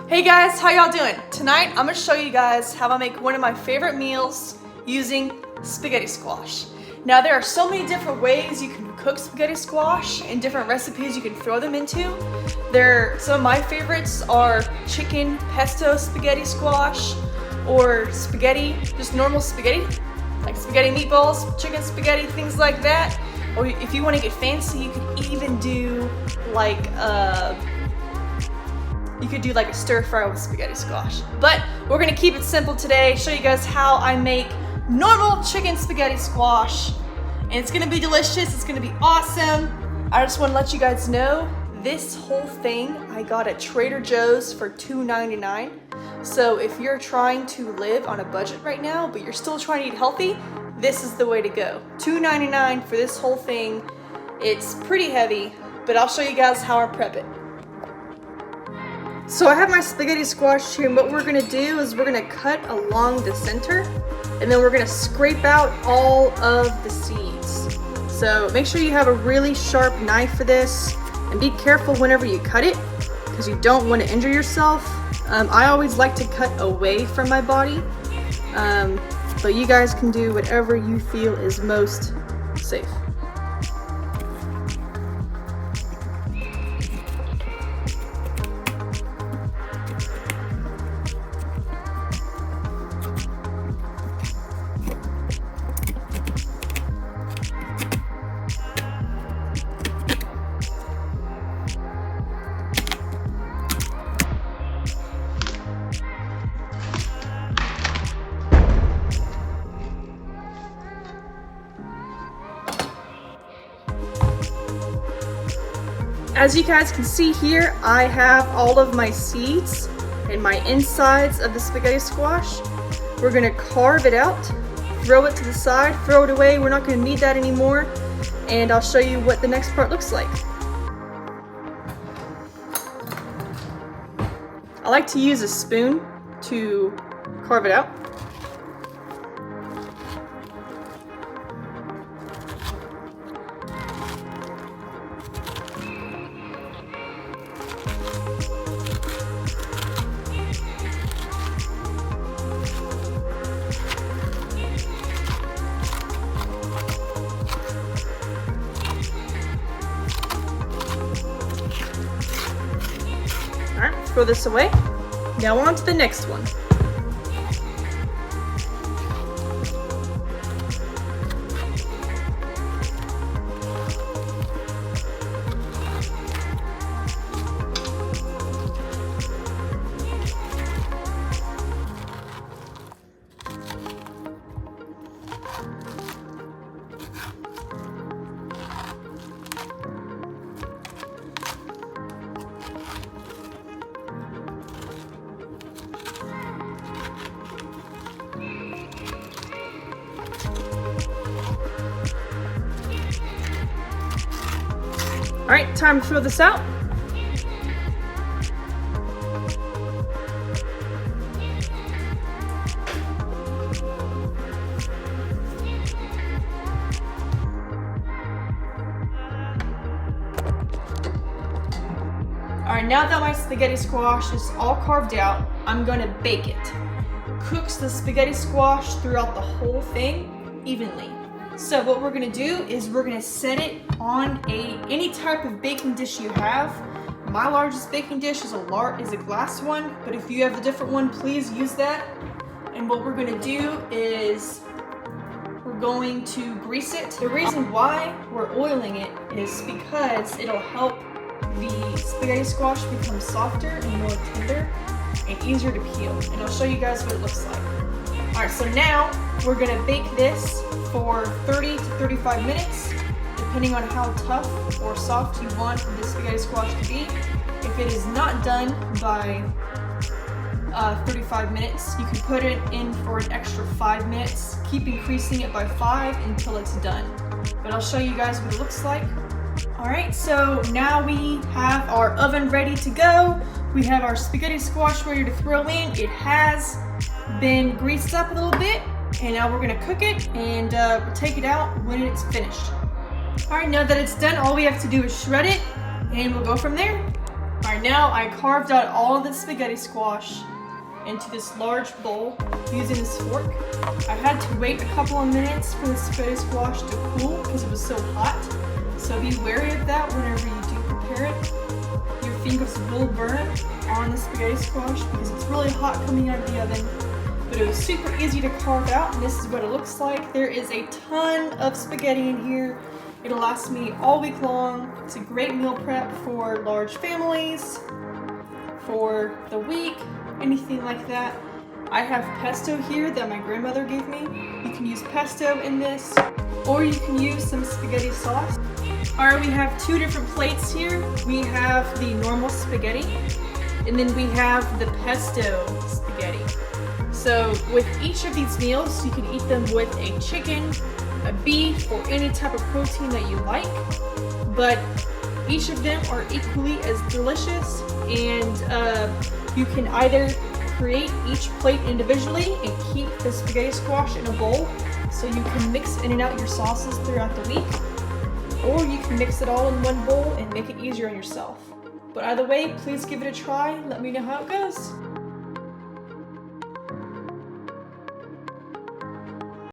Hey guys, how y'all doing? Tonight I'm gonna show you guys how I make one of my favorite meals using spaghetti squash. Now there are so many different ways you can cook spaghetti squash and different recipes you can throw them into. Some of my favorites are chicken pesto spaghetti squash, or spaghetti, just normal spaghetti, like spaghetti meatballs, chicken spaghetti, things like that. Or if you want to get fancy, you could even do like a stir fry with spaghetti squash. But we're gonna keep it simple today, show you guys how I make normal chicken spaghetti squash. And it's gonna be delicious, it's gonna be awesome. I just wanna let you guys know, this whole thing I got at Trader Joe's for $2.99. So if you're trying to live on a budget right now, but you're still trying to eat healthy, this is the way to go. $2.99 for this whole thing. It's pretty heavy, but I'll show you guys how I prep it. So I have my spaghetti squash here, and what we're gonna do is we're gonna cut along the center, and then we're gonna scrape out all of the seeds. So make sure you have a really sharp knife for this, and be careful whenever you cut it, because you don't want to injure yourself. I always like to cut away from my body, but you guys can do whatever you feel is most safe. As you guys can see here, I have all of my seeds and my insides of the spaghetti squash. We're gonna carve it out, throw it to the side, throw it away. We're not gonna need that anymore. And I'll show you what the next part looks like. I like to use a spoon to carve it out. Alright, throw this away. Now on to the next one. All right, time to throw this out. All right, now that my spaghetti squash is all carved out, I'm gonna bake it. Cooks the spaghetti squash throughout the whole thing evenly. So what we're gonna do is we're gonna set it on any type of baking dish you have. My largest baking dish is a glass one, but if you have a different one, please use that. And what we're gonna do is we're going to grease it. The reason why we're oiling it is because it'll help the spaghetti squash become softer and more tender and easier to peel. And I'll show you guys what it looks like. All right, so now we're gonna bake this for 30 to 35 minutes, depending on how tough or soft you want the spaghetti squash to be. If it is not done by 35 minutes, you can put it in for an extra 5 minutes. Keep increasing it by 5 until it's done. But I'll show you guys what it looks like. All right, so now we have our oven ready to go. We have our spaghetti squash ready to throw in. It has been greased up a little bit, and now we're gonna cook it and take it out when it's finished. All right, now that it's done, all we have to do is shred it, and we'll go from there. Alright, now I carved out all of the spaghetti squash into this large bowl using this fork. I had to wait a couple of minutes for the spaghetti squash to cool because it was so hot. So be wary of that whenever you do prepare it. Your fingers will burn on the spaghetti squash because it's really hot coming out of the oven. But it was super easy to carve out, and this is what it looks like. There is a ton of spaghetti in here. It'll last me all week long. It's a great meal prep for large families, for the week, anything like that. I have pesto here that my grandmother gave me. You can use pesto in this, or you can use some spaghetti sauce. Alright, we have two different plates here. We have the normal spaghetti, and then we have the pesto spaghetti. So with each of these meals, you can eat them with a chicken, a beef, or any type of protein that you like. But each of them are equally as delicious, and you can either create each plate individually and keep the spaghetti squash in a bowl so you can mix in and out your sauces throughout the week, or you can mix it all in one bowl and make it easier on yourself. But either way, please give it a try. Let me know how it goes.